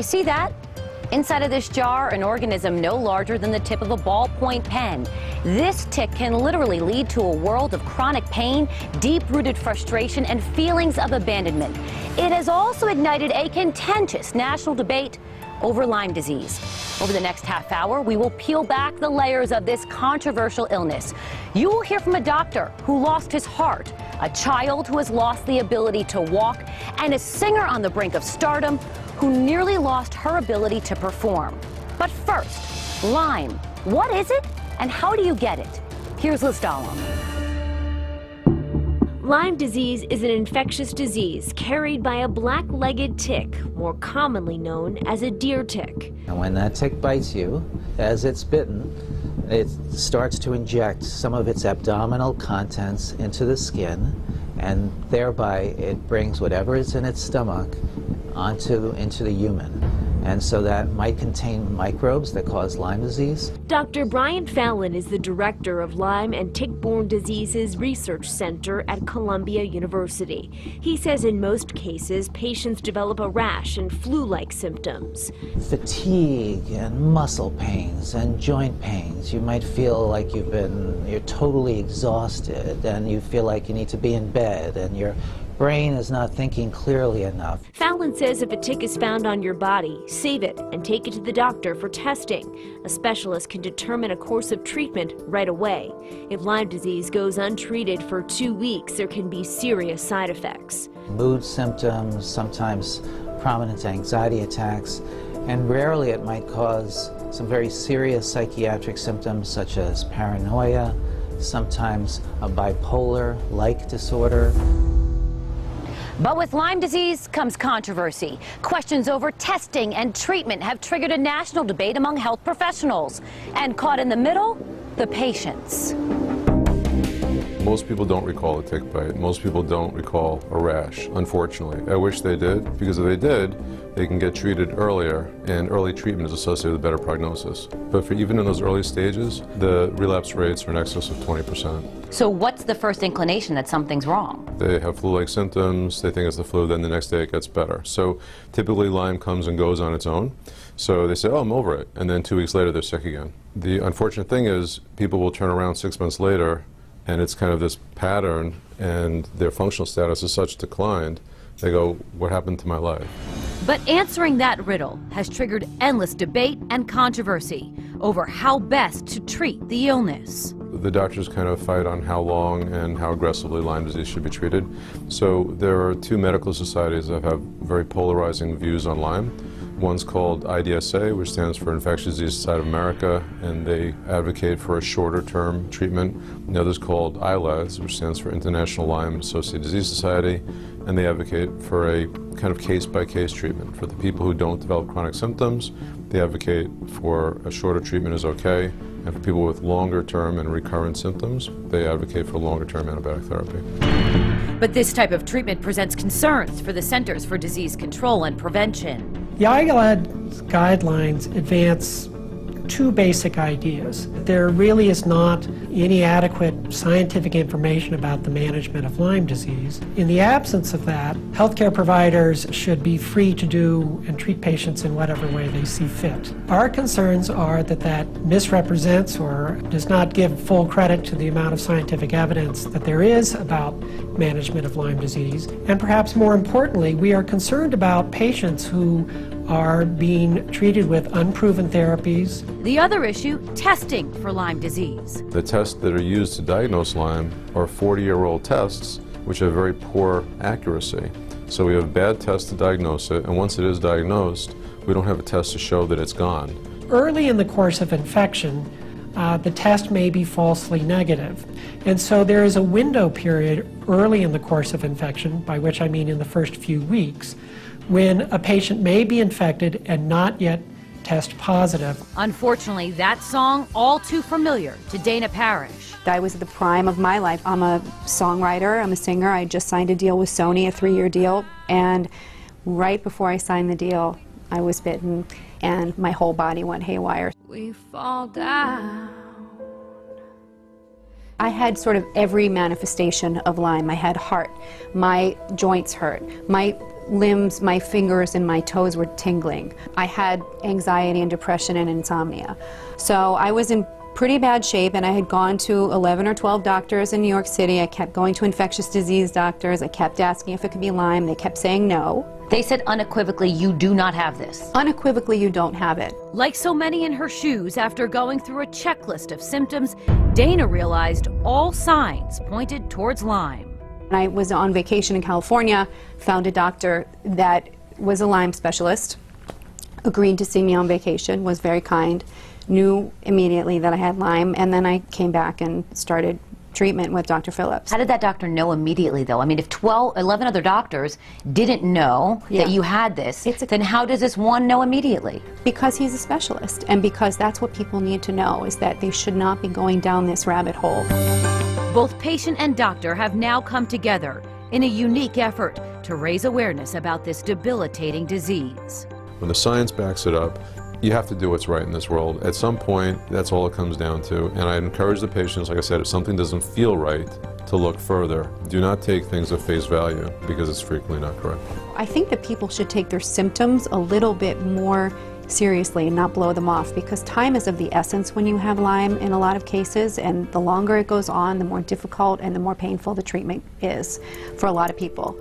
you see that? Inside of this jar, an organism no larger than the tip of a ballpoint pen. This tick can literally lead to a world of chronic pain, deep-rooted frustration, and feelings of abandonment. It has also ignited a contentious national debate over Lyme disease. Over the next half hour, we will peel back the layers of this controversial illness. You will hear from a doctor who lost his heart, a child who has lost the ability to walk, and a singer on the brink of stardom who nearly lost her ability to perform. But first, Lyme. What is it and how do you get it? Here's Liz Dahlem. Lyme disease is an infectious disease carried by a black-legged tick, more commonly known as a deer tick. And when that tick bites you, as it's bitten, it starts to inject some of its abdominal contents into the skin, and thereby it brings whatever is in its stomach into the human. And so that might contain microbes that cause Lyme disease. Dr. Brian Fallon is the director of Lyme and Tick-Borne Diseases Research Center at Columbia University. He says in most cases, patients develop a rash and flu-like symptoms. Fatigue and muscle pains and joint pains. You might feel like you're totally exhausted and you feel like you need to be in bed and your brain is not thinking clearly enough. Fallon says if a tick is found on your body, save it and take it to the doctor for testing. A specialist can determine a course of treatment right away. If Lyme disease goes untreated for 2 weeks, there can be serious side effects. Mood symptoms, sometimes prominent anxiety attacks, and rarely it might cause some very serious psychiatric symptoms such as paranoia, sometimes a bipolar-like disorder. But with Lyme disease comes controversy. Questions over testing and treatment have triggered a national debate among health professionals. And caught in the middle, the patients. Most people don't recall a tick bite. Most people don't recall a rash, unfortunately. I wish they did, because if they did, they can get treated earlier, and early treatment is associated with better prognosis. But for even in those early stages, the relapse rates are in excess of 20%. So what's the first inclination that something's wrong? They have flu-like symptoms, they think it's the flu, then the next day it gets better. So typically Lyme comes and goes on its own. So they say, oh, I'm over it, and then 2 weeks later they're sick again. The unfortunate thing is people will turn around 6 months later and it's kind of this pattern, and their functional status is such declined, they go, what happened to my life? But answering that riddle has triggered endless debate and controversy over how best to treat the illness. The doctors kind of fight on how long and how aggressively Lyme disease should be treated. So there are two medical societies that have very polarizing views on Lyme. One's called IDSA, which stands for Infectious Disease Society of America, and they advocate for a shorter-term treatment. The other's called ILADS, which stands for International Lyme Associated Disease Society, and they advocate for a kind of case-by-case treatment. For the people who don't develop chronic symptoms, they advocate for a shorter treatment is okay, and for people with longer-term and recurrent symptoms, they advocate for longer-term antibiotic therapy. But this type of treatment presents concerns for the Centers for Disease Control and Prevention. The ILAD guidelines advance two basic ideas. There really is not any adequate scientific information about the management of Lyme disease. In the absence of that, healthcare providers should be free to do and treat patients in whatever way they see fit. Our concerns are that that misrepresents or does not give full credit to the amount of scientific evidence that there is about management of Lyme disease. And perhaps more importantly, we are concerned about patients who are being treated with unproven therapies. The other issue, testing for Lyme disease. The tests that are used to diagnose Lyme are 40-year-old tests, which have very poor accuracy. So we have bad tests to diagnose it, and once it is diagnosed, we don't have a test to show that it's gone. Early in the course of infection, the test may be falsely negative. And so there is a window period early in the course of infection, by which I mean in the first few weeks, when a patient may be infected and not yet test positive. Unfortunately, that song all too familiar to Dana Parrish. I was at the prime of my life. I'm a songwriter, I'm a singer. I just signed a deal with Sony, a 3-year deal, and right before I signed the deal, I was bitten and my whole body went haywire. We fall down. I had sort of every manifestation of Lyme. I had heart, my joints hurt, my limbs, my fingers and my toes were tingling. I had anxiety and depression and insomnia. So I was in pretty bad shape, and I had gone to 11 or 12 doctors in New York City. I kept going to infectious disease doctors. I kept asking if it could be Lyme. They kept saying no. They said unequivocally, you do not have this. Unequivocally, you don't have it. Like so many in her shoes, after going through a checklist of symptoms, Dana realized all signs pointed towards Lyme. I was on vacation in California, found a doctor that was a Lyme specialist, agreed to see me on vacation, was very kind, knew immediately that I had Lyme, and then I came back and started treatment with Dr. Phillips. How did that doctor know immediately, though? I mean, if 11 other doctors didn't know that you had this, then how does this one know immediately? Because he's a specialist, and because that's what people need to know, is that they should not be going down this rabbit hole. Both patient and doctor have now come together in a unique effort to raise awareness about this debilitating disease. When the science backs it up, you have to do what's right in this world. At some point, that's all it comes down to. And I encourage the patients, like I said, if something doesn't feel right, to look further. Do not take things at face value, because it's frequently not correct. I think that people should take their symptoms a little bit more seriously and not blow them off, because time is of the essence when you have Lyme in a lot of cases, and the longer it goes on, the more difficult and the more painful the treatment is for a lot of people.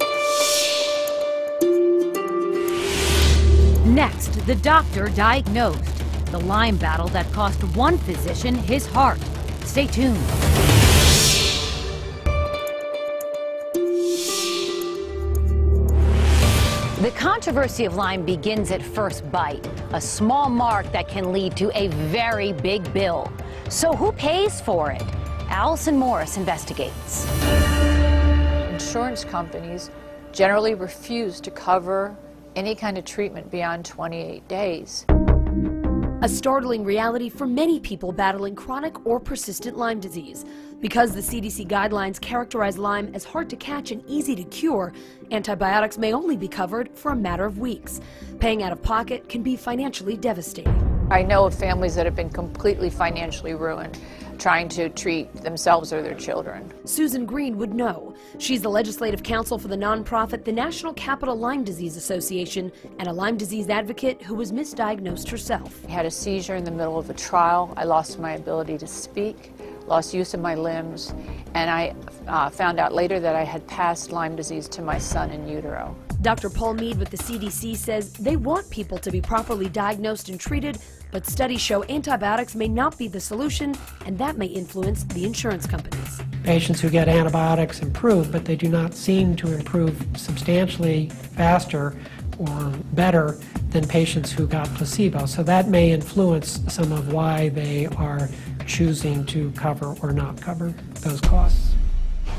Next, the doctor diagnosed the Lyme battle that cost one physician his heart. Stay tuned. The controversy of Lyme begins at first bite, a small mark that can lead to a very big bill. So who pays for it? Allison Morris investigates. Insurance companies generally refuse to cover any kind of treatment beyond 28 days. A startling reality for many people battling chronic or persistent Lyme disease. Because the CDC guidelines characterize Lyme as hard to catch and easy to cure, antibiotics may only be covered for a matter of weeks. Paying out of pocket can be financially devastating. I know of families that have been completely financially ruined trying to treat themselves or their children. Susan Green would know. She's the legislative counsel for the nonprofit, the National Capital Lyme Disease Association, and a Lyme disease advocate who was misdiagnosed herself. I had a seizure in the middle of a trial. I lost my ability to speak, lost use of my limbs, and I found out later that I had passed Lyme disease to my son in utero. Dr. Paul Mead with the CDC says they want people to be properly diagnosed and treated, but studies show antibiotics may not be the solution, and that may influence the insurance companies. Patients who get antibiotics improve, but they do not seem to improve substantially faster or better than patients who got placebo. So that may influence some of why they are choosing to cover or not cover those costs.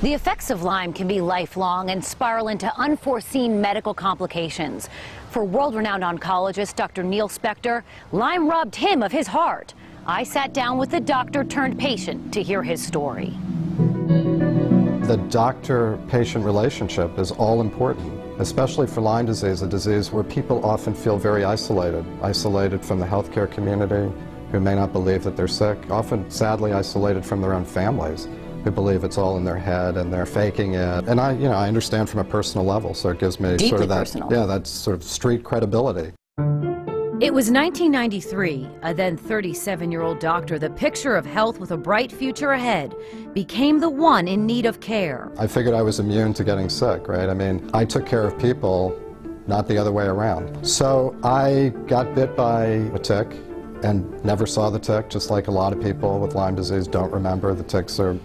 The effects of Lyme can be lifelong and spiral into unforeseen medical complications. For world-renowned oncologist Dr. Neil Spector, Lyme robbed him of his heart. I sat down with the doctor turned patient to hear his story. The doctor-patient relationship is all important, especially for Lyme disease, a disease where people often feel very isolated from the healthcare community, who may not believe that they're sick, often sadly isolated from their own families, who believe it's all in their head and they're faking it. And I understand from a personal level, so it gives me deeply sort of that, personal. that sort of street credibility. It was 1993. A then 37-year-old doctor, the picture of health with a bright future ahead, became the one in need of care. I figured I was immune to getting sick, right? I mean, I took care of people, not the other way around. So I got bit by a tick and never saw the tick, just like a lot of people with Lyme disease don't remember. The ticks are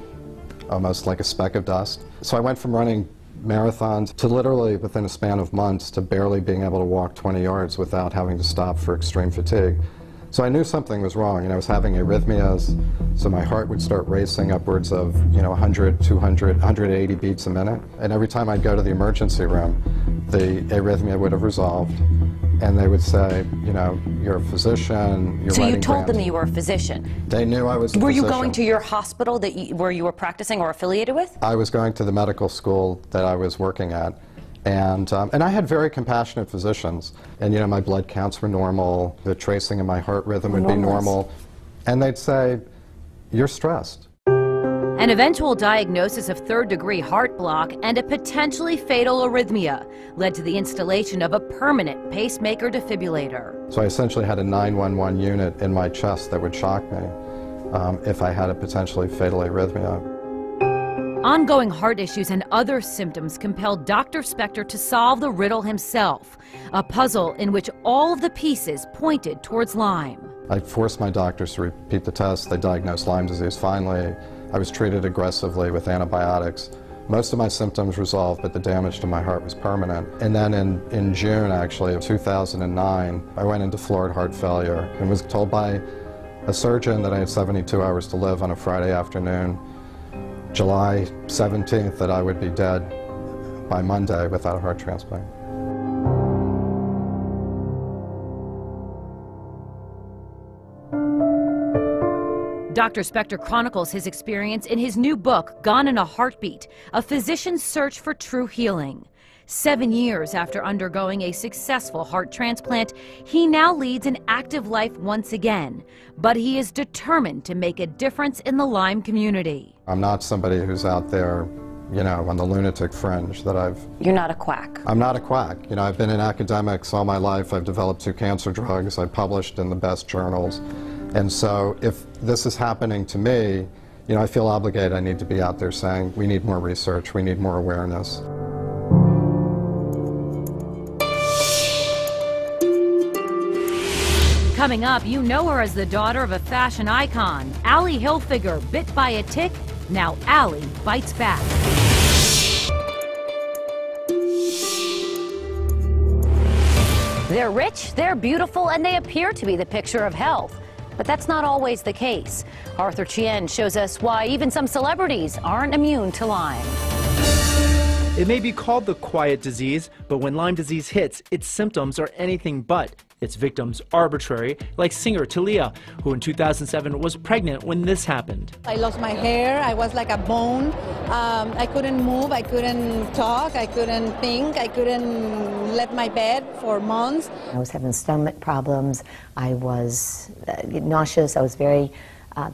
almost like a speck of dust. So I went from running marathons to literally within a span of months to barely being able to walk 20 yards without having to stop for extreme fatigue. So I knew something was wrong. I was having arrhythmias, so my heart would start racing upwards of 100, 200, 180 beats a minute. And every time I'd go to the emergency room, the arrhythmia would have resolved. And they would say, you're a physician, you're So you writing told grants. them you were a physician? They knew I was a Were physician. you going to your hospital where you were practicing or affiliated with? I was going to the medical school that I was working at. And I had very compassionate physicians. And my blood counts were normal, the tracing of my heart rhythm would be normal. And they'd say, you're stressed. An eventual diagnosis of third-degree heart block and a potentially fatal arrhythmia led to the installation of a permanent pacemaker defibrillator. So I essentially had a 911 unit in my chest that would shock me if I had a potentially fatal arrhythmia. Ongoing heart issues and other symptoms compelled Dr. Spector to solve the riddle himself, a puzzle in which all of the pieces pointed towards Lyme. I forced my doctors to repeat the test. They diagnosed Lyme disease. Finally, I was treated aggressively with antibiotics. Most of my symptoms resolved, but the damage to my heart was permanent. And then in June, actually, of 2009, I went into florid heart failure and was told by a surgeon that I had 72 hours to live on a Friday afternoon, July 17th, that I would be dead by Monday without a heart transplant. Dr. Spector chronicles his experience in his new book, Gone in a Heartbeat, A Physician's Search for True Healing. 7 years after undergoing a successful heart transplant, he now leads an active life once again, but he is determined to make a difference in the Lyme community. I'm not somebody who's out there, you know, on the lunatic fringe that You're not a quack. I'm not a quack. You know, I've been in academics all my life. I've developed 2 cancer drugs. I've published in the best journals. And so if this is happening to me, you know, I feel obligated. I need to be out there saying, we need more research, we need more awareness. Coming up, you know her as the daughter of a fashion icon, Allie Hilfiger, bit by a tick. Now Allie bites back. They're rich, they're beautiful, and they appear to be the picture of health. But that's not always the case. Arthur Chien shows us why even some celebrities aren't immune to Lyme. It may be called the quiet disease, but when Lyme disease hits, its symptoms are anything but. Its victims arbitrary, like singer Talia, who in 2007 was pregnant when this happened. I lost my hair, I was like a bone. I couldn't move, I couldn't talk, I couldn't think, I couldn't leave my bed for months. I was having stomach problems, I was nauseous, I was very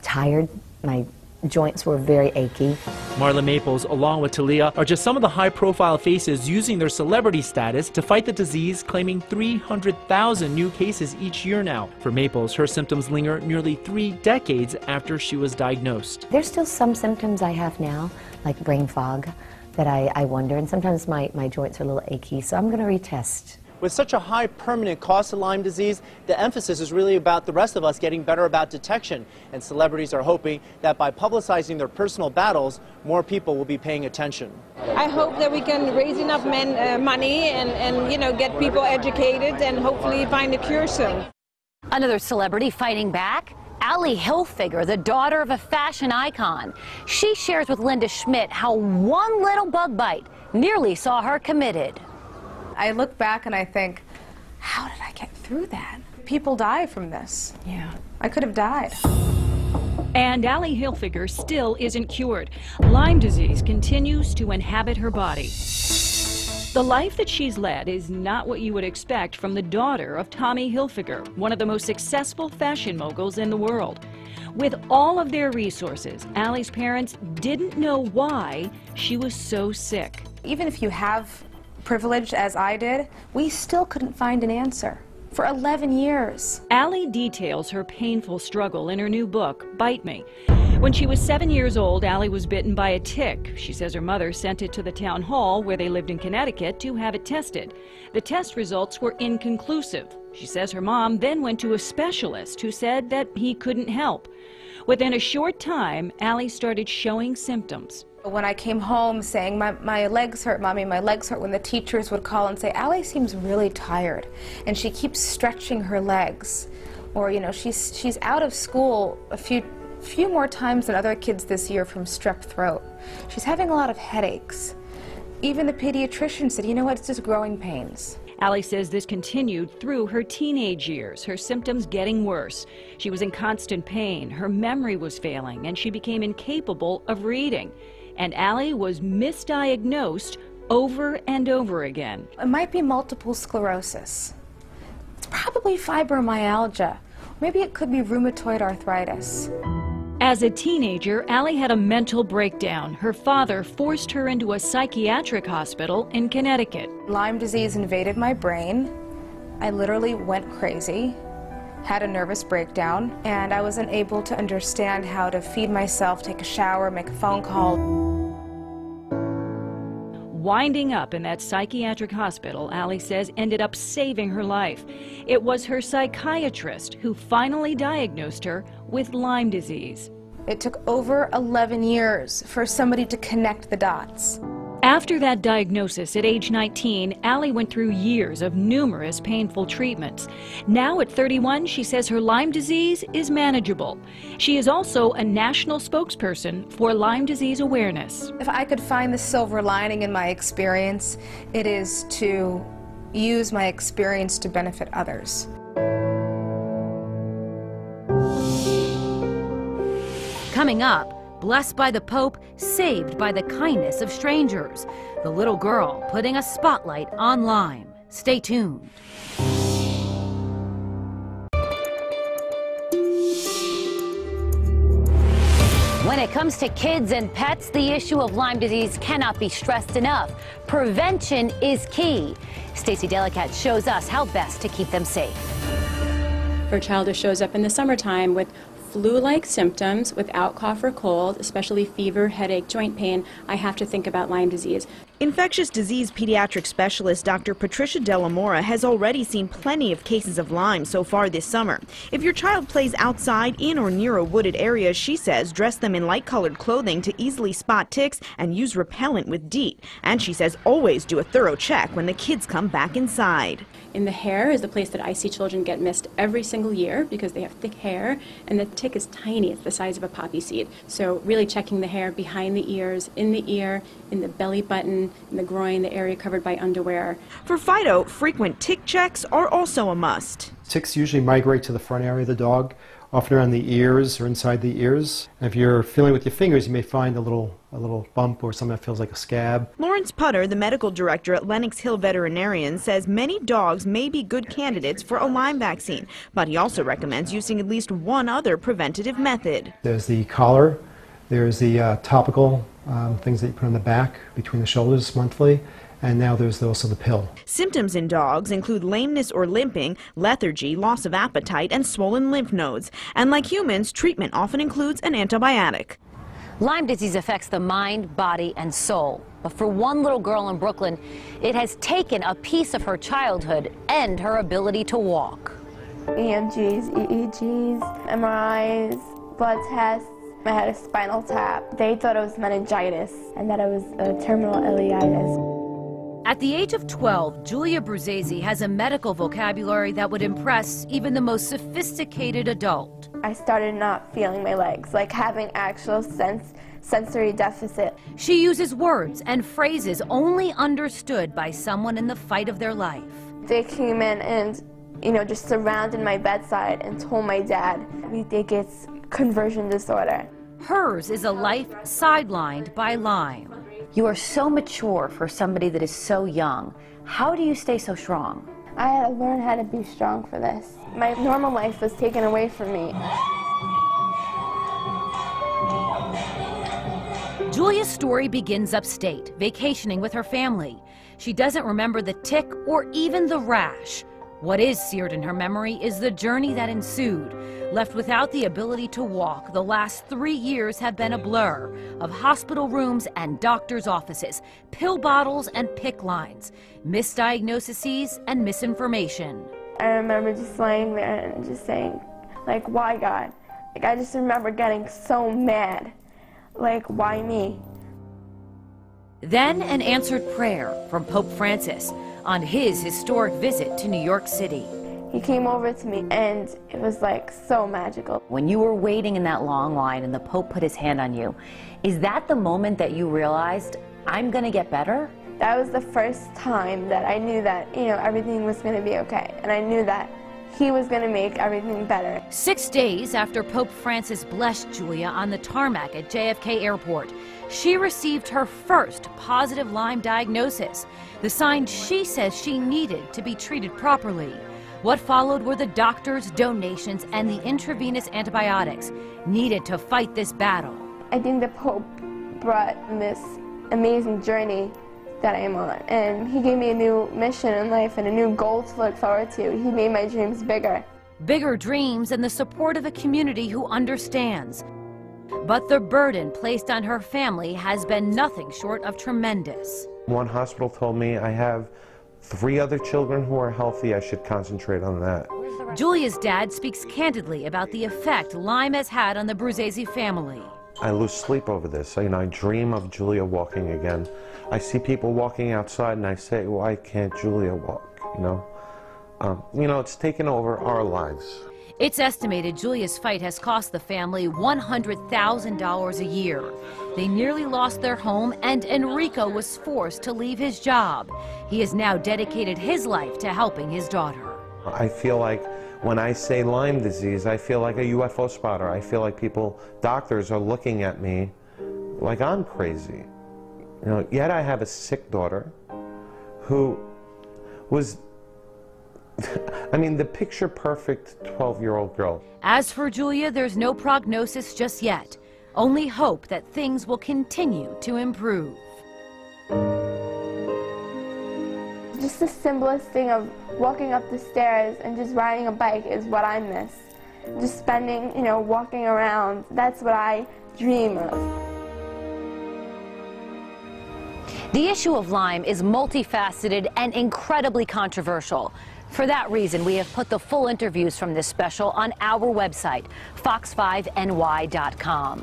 tired, my joints were very achy. Marla Maples, along with Talia, are just some of the high-profile faces using their celebrity status to fight the disease, claiming 300,000 new cases each year now. For Maples, her symptoms linger nearly 3 decades after she was diagnosed. There's still some symptoms I have now, like brain fog, that I wonder, and sometimes my joints are a little achy, so I'm going to retest. With such a high permanent cost of Lyme disease, the emphasis is really about the rest of us getting better about detection. And celebrities are hoping that by publicizing their personal battles, more people will be paying attention. I hope that we can raise enough money and you know, get people educated and hopefully find a cure soon. Another celebrity fighting back? Allie Hilfiger, the daughter of a fashion icon. She shares with Linda Schmidt how one little bug bite nearly saw her committed. I look back and I think, how did I get through that? People die from this. Yeah. I could have died. And Allie Hilfiger still isn't cured. Lyme disease continues to inhabit her body. The life that she's led is not what you would expect from the daughter of Tommy Hilfiger, one of the most successful fashion moguls in the world. With all of their resources, Allie's parents didn't know why she was so sick. Even if you have privilege as I did, we still couldn't find an answer for 11 years. Allie details her painful struggle in her new book, Bite Me. When she was 7 years old, Allie was bitten by a tick. She says her mother sent it to the town hall where they lived in Connecticut to have it tested. The test results were inconclusive. She says her mom then went to a specialist who said that he couldn't help. Within a short time, Allie started showing symptoms. When I came home saying, my legs hurt, Mommy, my legs hurt, when the teachers would call and say, Allie seems really tired, and she keeps stretching her legs. Or, you know, she's out of school a few more times than other kids this year from strep throat. She's having a lot of headaches. Even the pediatrician said, you know what, it's just growing pains. Allie says this continued through her teenage years, her symptoms getting worse. She was in constant pain, her memory was failing, and she became incapable of reading. And Allie was misdiagnosed over and over again. It might be multiple sclerosis. It's probably fibromyalgia. Maybe it could be rheumatoid arthritis. As a teenager, Allie had a mental breakdown. Her father forced her into a psychiatric hospital in Connecticut. Lyme disease invaded my brain. I literally went crazy, had a nervous breakdown, and I wasn't able to understand how to feed myself, take a shower, make a phone call. Winding up in that psychiatric hospital, Allie says, ended up saving her life. It was her psychiatrist who finally diagnosed her with Lyme disease. It took over 11 years for somebody to connect the dots. After that diagnosis at age 19, Allie went through years of numerous painful treatments. Now at 31, she says her Lyme disease is manageable. She is also a national spokesperson for Lyme disease awareness. If I could find the silver lining in my experience, it is to use my experience to benefit others. Coming up, blessed by the Pope, saved by the kindness of strangers. The little girl putting a spotlight on Lyme. Stay tuned. When it comes to kids and pets, the issue of Lyme disease cannot be stressed enough. Prevention is key. Stacey Delicat shows us how best to keep them safe. For a child who shows up in the summertime with flu-like symptoms without cough or cold, especially fever, headache, joint pain, I have to think about Lyme disease. Infectious disease pediatric specialist Dr. Patricia Delamora has already seen plenty of cases of Lyme so far this summer. If your child plays outside in or near a wooded area, she says dress them in light-colored clothing to easily spot ticks and use repellent with DEET. And she says always do a thorough check when the kids come back inside. In the hair is the place that I see children get missed every single year because they have thick hair, and the tick is tiny. It's the size of a poppy seed. So really checking the hair behind the ears, in the ear, in the belly button, in the groin, the area covered by underwear. For Fido, frequent tick checks are also a must. Ticks usually migrate to the front area of the dog, often around the ears or inside the ears. And if you're feeling with your fingers, you may find a little bump or something that feels like a scab. Lawrence Putter, the medical director at Lenox Hill Veterinarian, says many dogs may be good candidates for a Lyme vaccine, but he also recommends using at least one other preventative method. There's the collar, there's the topical things that you put on the back between the shoulders monthly, and now there's also the pill. Symptoms in dogs include lameness or limping, lethargy, loss of appetite, and swollen lymph nodes. And like humans, treatment often includes an antibiotic. Lyme disease affects the mind, body, and soul. But for one little girl in Brooklyn, it has taken a piece of her childhood and her ability to walk. EMGs, EEGs, MRIs, blood tests. I had a spinal tap. They thought it was meningitis and that it was a terminal ileitis. At the age of 12, Julia Bruzzese has a medical vocabulary that would impress even the most sophisticated adult. I started not feeling my legs, like having actual sensory deficit. She uses words and phrases only understood by someone in the fight of their life. They came in and, just surrounded my bedside and told my dad, we think it's conversion disorder. Hers is a life sidelined by Lyme. You are so mature for somebody that is so young. How do you stay so strong? I had to learn how to be strong for this. My normal life was taken away from me. Julia's story begins upstate, vacationing with her family. She doesn't remember the tick or even the rash. What is seared in her memory is the journey that ensued. Left without the ability to walk, the last 3 years have been a blur of hospital rooms and doctors' offices, pill bottles and PICC lines, misdiagnoses and misinformation. I remember just laying there and just saying, why God? I just remember getting so mad. Why me? Then an answered prayer from Pope Francis on his historic visit to New York City. He came over to me and it was so magical. When you were waiting in that long line and the Pope put his hand on you, is that the moment that you realized, I'm gonna get better? That was the first time that I knew that, everything was gonna be okay. And I knew that he was gonna make everything better. 6 days after Pope Francis blessed Julia on the tarmac at JFK Airport, she received her first positive Lyme diagnosis, the sign she says she needed to be treated properly. What followed were the doctors, donations, and the intravenous antibiotics needed to fight this battle. I think the Pope brought this amazing journey that I am on, and he gave me a new mission in life and a new goal to look forward to. He made my dreams bigger. Bigger dreams and the support of a community who understands. But the burden placed on her family has been nothing short of tremendous. One hospital told me I have 3 other children who are healthy. I should concentrate on that. Julia's dad speaks candidly about the effect Lyme has had on the Bruzzese family. I lose sleep over this. You know, I dream of Julia walking again. I see people walking outside and I say, why can't Julia walk, you know? It's taken over our lives. It's estimated Julia's fight has cost the family $100,000 a year. They nearly lost their home, and Enrico was forced to leave his job. He has now dedicated his life to helping his daughter. I feel like when I say Lyme disease, I feel like a UFO spotter. I feel like doctors are looking at me like I'm crazy. Yet I have a sick daughter who was the picture-perfect 12-year-old girl. As for Julia, there's no prognosis just yet. Only hope that things will continue to improve. Just the simplest thing of walking up the stairs and just riding a bike is what I miss. Just spending, walking around, that's what I dream of. The issue of Lyme is multifaceted and incredibly controversial. For that reason, we have put the full interviews from this special on our website, fox5ny.com.